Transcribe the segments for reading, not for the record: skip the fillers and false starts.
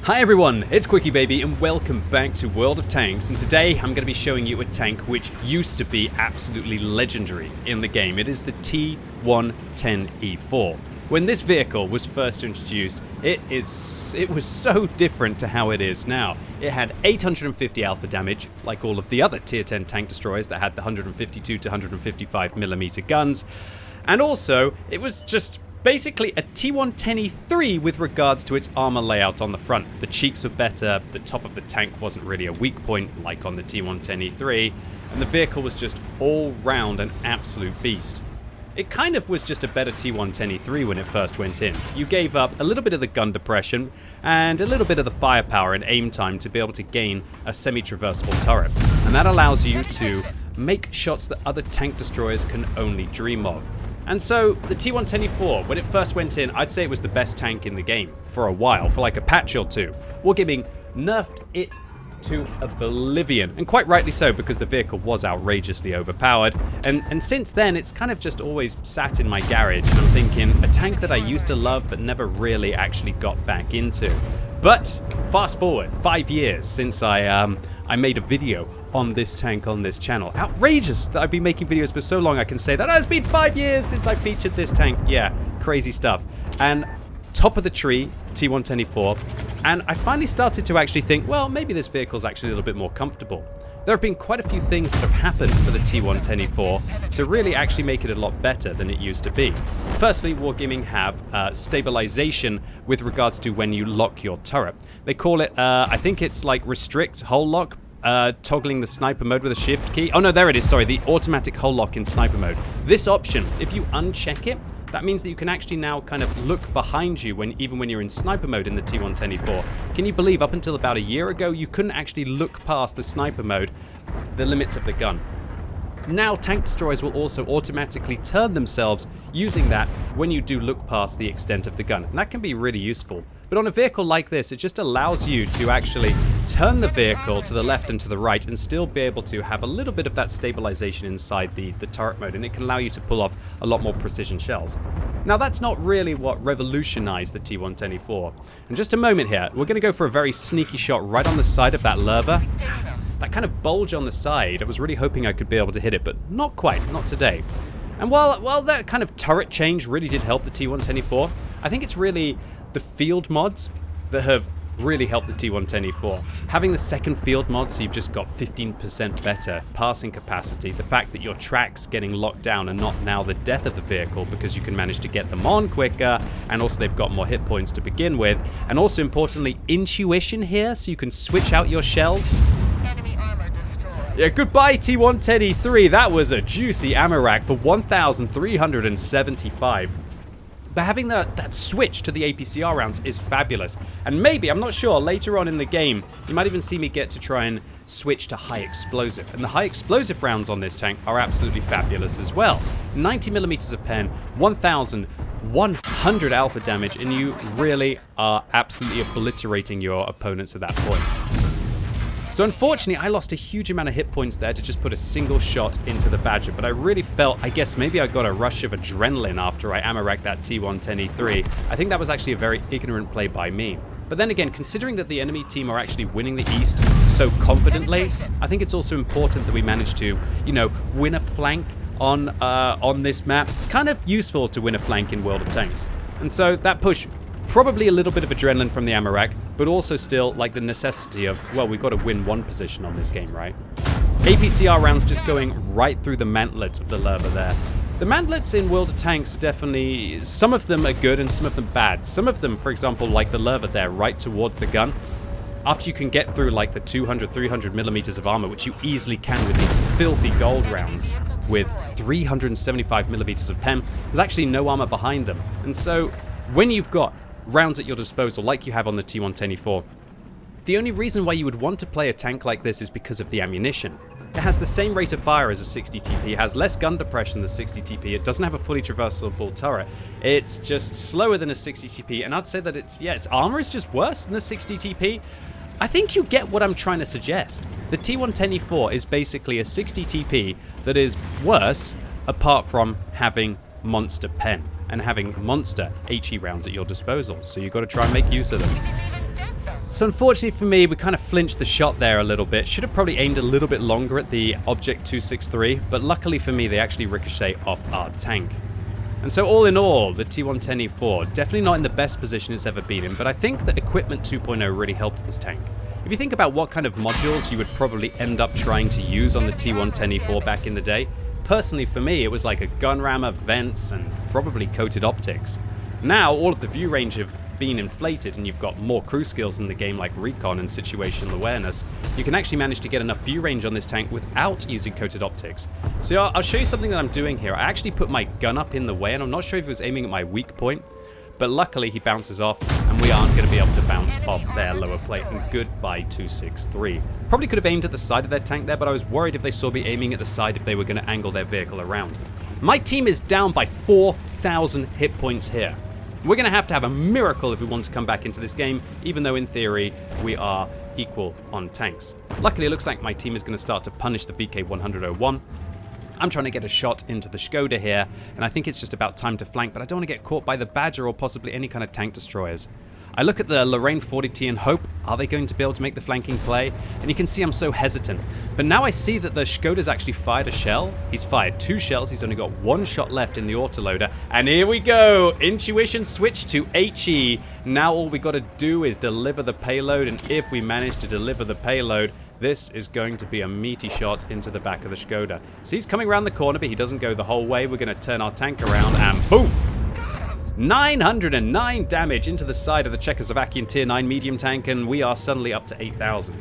Hi everyone, it's QuickyBaby and welcome back to World of Tanks, and today I'm going to be showing you a tank which used to be absolutely legendary in the game. It is the T110E4. When this vehicle was first introduced, it was so different to how it is now. It had 850 alpha damage, like all of the other tier 10 tank destroyers that had the 152 to 155mm guns, and also it was just basically a T110E3 with regards to its armor layout on the front. The cheeks were better, the top of the tank wasn't really a weak point like on the T110E3, and the vehicle was just all round an absolute beast. It kind of was just a better T110E3 when it first went in. You gave up a little bit of the gun depression and a little bit of the firepower and aim time to be able to gain a semi-traversable turret, and that allows you to make shots that other tank destroyers can only dream of. And so, the T110E4, when it first went in, I'd say it was the best tank in the game for a while, for like a patch or two. Wargaming nerfed it to oblivion, and quite rightly so, because the vehicle was outrageously overpowered, and since then it's kind of just always sat in my garage, and I'm thinking, a tank that I used to love but never really actually got back into. But, fast forward 5 years since I made a video on this tank on this channel. Outrageous that I've been making videos for so long. I can say that it's been 5 years since I featured this tank. Yeah, crazy stuff. And top of the tree, T110E4, and I finally started to actually think, well, maybe this vehicle's actually a little bit more comfortable. There have been quite a few things that have happened for the T110E4 to really actually make it a lot better than it used to be. Firstly, Wargaming have stabilization with regards to when you lock your turret. They call it, I think it's like restrict hull lock, toggling the sniper mode with a shift key. Oh no, there it is, sorry, the automatic hull lock in sniper mode. This option, if you uncheck it, that means that you can actually now kind of look behind you even when you're in sniper mode in the T110E4. Can you believe up until about a year ago, you couldn't actually look past the sniper mode, the limits of the gun. Now tank destroyers will also automatically turn themselves using that when you do look past the extent of the gun. And that can be really useful. But on a vehicle like this, it just allows you to actually turn the vehicle to the left and to the right and still be able to have a little bit of that stabilization inside the turret mode, and it can allow you to pull off a lot more precision shells. Now that's not really what revolutionized the T110E4. In just a moment here, we're going to go for a very sneaky shot right on the side of that lurver. That kind of bulge on the side, I was really hoping I could be able to hit it, but not quite, not today. And while that kind of turret change really did help the T110E4, I think it's really the field mods that have really helped the T110E4. Having the second field mod, so you've just got 15% better passing capacity, the fact that your tracks getting locked down are not now the death of the vehicle because you can manage to get them on quicker, and also they've got more hit points to begin with, and also importantly, intuition here, so you can switch out your shells. Yeah, goodbye T110E3, that was a juicy ammo rack for 1,375. But having that switch to the APCR rounds is fabulous. And maybe, I'm not sure, later on in the game, you might even see me get to try and switch to high explosive. And the high explosive rounds on this tank are absolutely fabulous as well. 90mm of pen, 1,100 alpha damage, and you really are absolutely obliterating your opponents at that point. So unfortunately, I lost a huge amount of hit points there to just put a single shot into the Badger, but I really felt, I guess maybe I got a rush of adrenaline after I ammo-racked that T110E3. I think that was actually a very ignorant play by me. But then again, considering that the enemy team are actually winning the East so confidently, I think it's also important that we manage to, you know, win a flank on this map. It's kind of useful to win a flank in World of Tanks. And so that push, probably a little bit of adrenaline from the ammo rack, but also still like the necessity of, well, we've got to win one position on this game, right? APCR rounds just going right through the mantlets of the lurver there. The mantlets in World of Tanks are definitely, some of them are good and some of them bad. Some of them, for example, like the lurver there, right towards the gun, after you can get through like the 200, 300mm of armor, which you easily can with these filthy gold rounds, with 375mm of pen, there's actually no armor behind them. And so when you've got rounds at your disposal, like you have on the T110E4, the only reason why you would want to play a tank like this is because of the ammunition. It has the same rate of fire as a 60 TP, it has less gun depression than the 60 TP, it doesn't have a fully traversable turret, it's just slower than a 60 TP, and I'd say that its armor is just worse than the 60 TP. I think you get what I'm trying to suggest. The T110E4 is basically a 60 TP that is worse apart from having monster pen and having monster HE rounds at your disposal, so you've got to try and make use of them. So unfortunately for me, we kind of flinched the shot there a little bit. Should have probably aimed a little bit longer at the Object 263, but luckily for me, they actually ricochet off our tank. And so all in all, the T110E4, definitely not in the best position it's ever been in, but I think that Equipment 2.0 really helped this tank. If you think about what kind of modules you would probably end up trying to use on the T110E4 back in the day, personally for me, it was like a gun rammer, vents, and probably coated optics. Now, all of the view range have been inflated and you've got more crew skills in the game like recon and situational awareness, you can actually manage to get enough view range on this tank without using coated optics. So I'll show you something that I'm doing here. I actually put my gun up in the way and I'm not sure if it was aiming at my weak point, but luckily he bounces off and we aren't going to be able to bounce off their lower plate, and goodbye 263. Probably could have aimed at the side of their tank there, but I was worried if they saw me aiming at the side if they were going to angle their vehicle around. My team is down by 4,000 hit points here. We're going to have a miracle if we want to come back into this game, even though in theory we are equal on tanks. Luckily it looks like my team is going to start to punish the VK101. I'm trying to get a shot into the Skoda here, and I think it's just about time to flank, but I don't want to get caught by the Badger or possibly any kind of tank destroyers. I look at the Lorraine 40T and hope, are they going to be able to make the flanking play? And you can see I'm so hesitant. But now I see that the Skoda's actually fired a shell. He's fired 2 shells. He's only got 1 shot left in the autoloader. And here we go. Intuition switch to HE. Now all we got to do is deliver the payload. And if we manage to deliver the payload, this is going to be a meaty shot into the back of the Skoda. So he's coming around the corner, but he doesn't go the whole way. We're going to turn our tank around and boom! 909 damage into the side of the Czechoslovakian Tier 9 medium tank, and we are suddenly up to 8,000.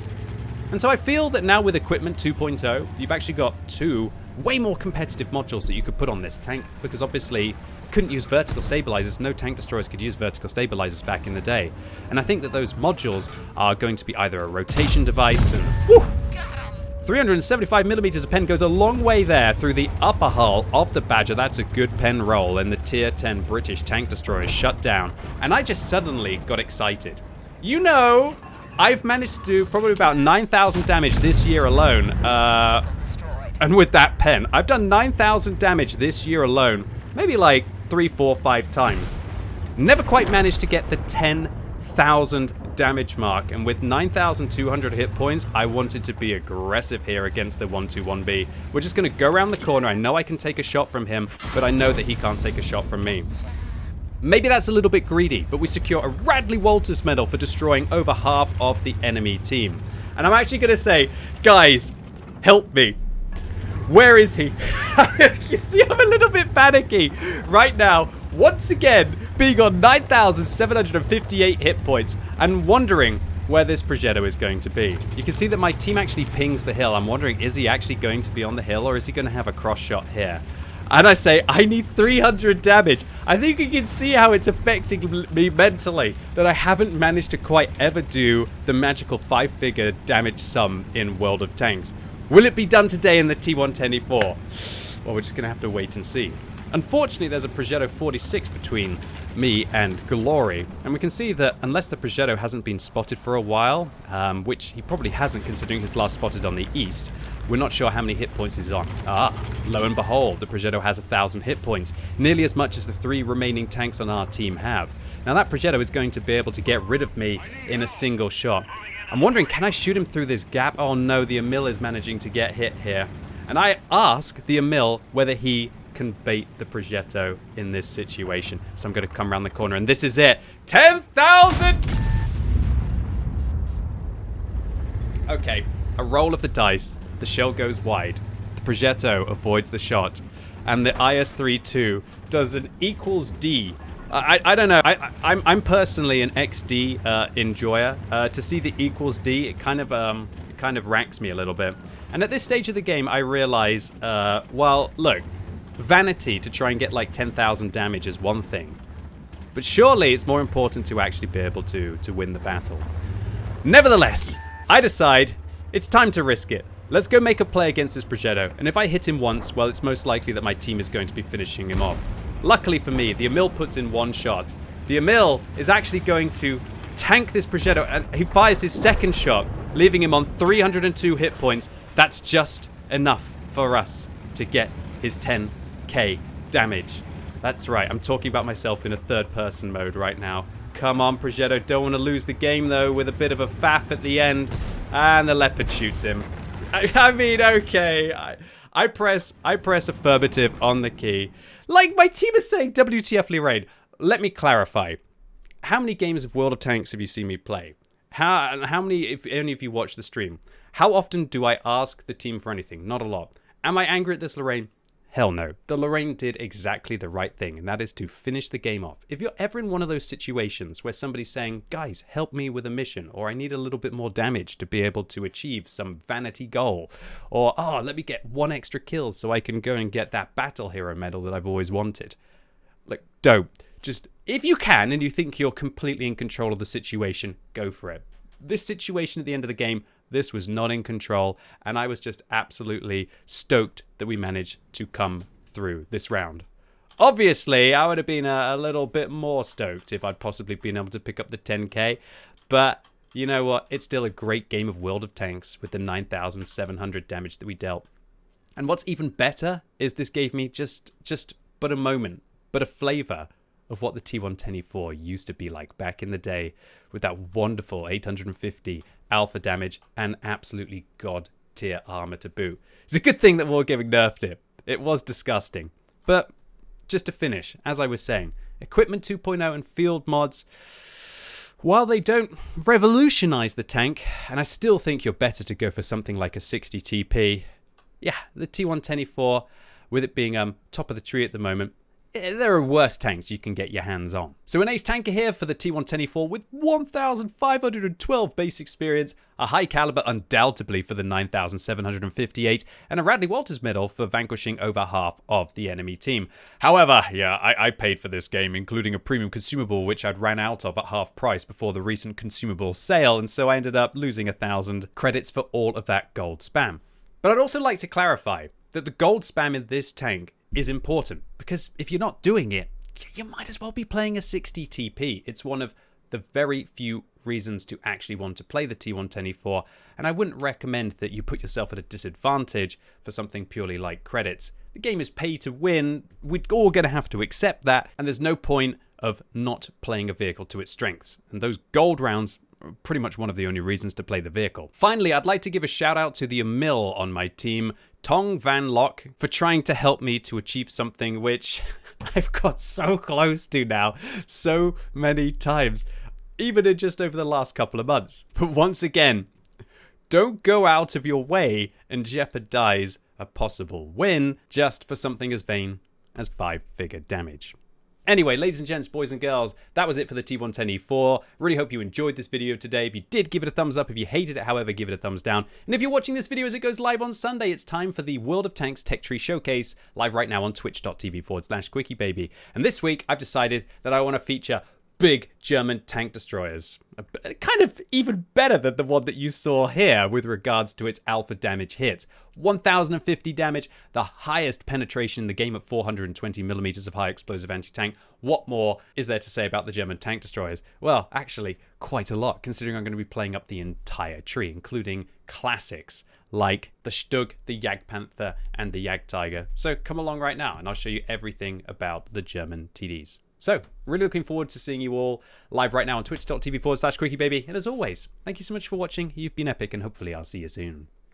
And so I feel that now with Equipment 2.0, you've actually got 2 way more competitive modules that you could put on this tank, because obviously couldn't use vertical stabilizers. No tank destroyers could use vertical stabilizers back in the day. And I think that those modules are going to be either a rotation device and... Woo! 375mm of pen goes a long way there through the upper hull of the Badger. That's a good pen roll, and the Tier 10 British tank destroyer is shut down. And I just suddenly got excited. You know, I've managed to do probably about 9,000 damage this year alone. And with that pen, I've done 9,000 damage this year alone. Maybe like 3, 4, 5 times. Never quite managed to get the 10,000 damage mark, and with 9,200 hit points, I wanted to be aggressive here against the 121B. We're just going to go around the corner. I know I can take a shot from him, but I know that he can't take a shot from me. Maybe that's a little bit greedy, but we secure a Radley Walters medal for destroying over half of the enemy team. And I'm actually going to say, guys, help me. Where is he? You see, I'm a little bit panicky right now. Once again, being on 9,758 hit points and wondering where this Progetto is going to be. You can see that my team actually pings the hill. I'm wondering, is he actually going to be on the hill, or is he going to have a cross shot here? And I say, I need 300 damage. I think you can see how it's affecting me mentally, that I haven't managed to quite ever do the magical 5-figure damage sum in World of Tanks. Will it be done today in the T110E4? Well, we're just going to have to wait and see. Unfortunately, there's a Progetto 46 between me and Glory, and we can see that unless the Progetto hasn't been spotted for a while, which he probably hasn't considering his last spotted on the east, we're not sure how many hit points he's on. Lo and behold, the Progetto has 1,000 hit points, nearly as much as the 3 remaining tanks on our team have. Now that Progetto is going to be able to get rid of me in a single shot. I'm wondering, can I shoot him through this gap? Oh no, the Emil is managing to get hit here. And I ask the Emil whether he can bait the Progetto in this situation. So I'm going to come around the corner, and this is it. 10,000! Okay, a roll of the dice. The shell goes wide. The Progetto avoids the shot. And the IS-32 does an equals D. I don't know. I'm personally an XD enjoyer. To see the equals D, it kind of racks me a little bit. And at this stage of the game, I realize, well, look, vanity to try and get like 10,000 damage is one thing, but surely it's more important to actually be able to win the battle. Nevertheless, I decide it's time to risk it. Let's go make a play against this Progetto, and if I hit him once, well, it's most likely that my team is going to be finishing him off. Luckily for me, the Emil puts in 1 shot. The Emil is actually going to tank this Progetto, and he fires his 2nd shot, leaving him on 302 hit points. That's just enough for us to get his 10k damage. That's right, I'm talking about myself in a 3rd-person mode right now. come on, Progetto. Don't want to lose the game, though, with a bit of a faff at the end. And the Leopard shoots him. I mean, okay. I press affirmative on the key. Like, my team is saying WTF Lorraine. Let me clarify. How many games of World of Tanks have you seen me play? How many, if only if you watch the stream? How often do I ask the team for anything? Not a lot. Am I angry at this, Lorraine? Hell no. The Lorraine did exactly the right thing, and that is to finish the game off. If you're ever in one of those situations where somebody's saying, guys, help me with a mission, or I need a little bit more damage to be able to achieve some vanity goal, or, oh, let me get 1 extra kill so I can go and get that battle hero medal that I've always wanted. Like, don't. Just, if you can and you think you're completely in control of the situation, go for it. This situation at the end of the game, this was not in control, and I was just absolutely stoked that we managed to come through this round. Obviously, I would have been a little bit more stoked if I'd possibly been able to pick up the 10k, but you know what? It's still a great game of World of Tanks with the 9,700 damage that we dealt. And what's even better is this gave me just but a moment, but a flavor of what the T110E4 used to be like back in the day with that wonderful 850 alpha damage and absolutely god tier armor to boot. It's a good thing that Wargaming nerfed it. It was disgusting. But just to finish, as I was saying, Equipment 2.0 and field mods, while they don't revolutionize the tank, and I still think you're better to go for something like a 60 TP, yeah, the T110E4, with it being top of the tree at the moment, there are worse tanks you can get your hands on. So an ace tanker here for the T110E4 with 1,512 base experience, a high caliber undoubtedly for the 9,758, and a Radley Walters medal for vanquishing over half of the enemy team. However, yeah, I paid for this game, including a premium consumable which I'd ran out of at half price before the recent consumable sale, and so I ended up losing 1,000 credits for all of that gold spam. But I'd also like to clarify that the gold spam in this tank is important, because if you're not doing it, you might as well be playing a 60 TP. It's one of the very few reasons to actually want to play the T110E4, and I wouldn't recommend that you put yourself at a disadvantage for something purely like credits. The game is pay to win, we're all going to have to accept that, and there's no point of not playing a vehicle to its strengths, and those gold rounds are pretty much one of the only reasons to play the vehicle. Finally, I'd like to give a shout out to the Emil on my team, Tong Van Lock, for trying to help me to achieve something which I've got so close to now so many times, even in just over the last couple of months. But once again, don't go out of your way and jeopardize a possible win just for something as vain as 5-figure damage. Anyway, ladies and gents, boys and girls, that was it for the T110E4. Really hope you enjoyed this video today. If you did, give it a thumbs up. If you hated it, however, give it a thumbs down. And if you're watching this video as it goes live on Sunday, it's time for the World of Tanks Tech Tree Showcase, live right now on twitch.tv/QuickyBaby. And this week, I've decided that I want to feature big German tank destroyers. Kind of even better than the one that you saw here with regards to its alpha damage hit. 1,050 damage, the highest penetration in the game at 420 millimeters of high explosive anti-tank. What more is there to say about the German tank destroyers? Well, actually, quite a lot, considering I'm going to be playing up the entire tree, including classics like the Stug, the Jagdpanther, and the Jagdtiger. So come along right now, and I'll show you everything about the German TDs. So, really looking forward to seeing you all live right now on twitch.tv/QuickyBaby. And as always, thank you so much for watching. You've been epic, and hopefully I'll see you soon.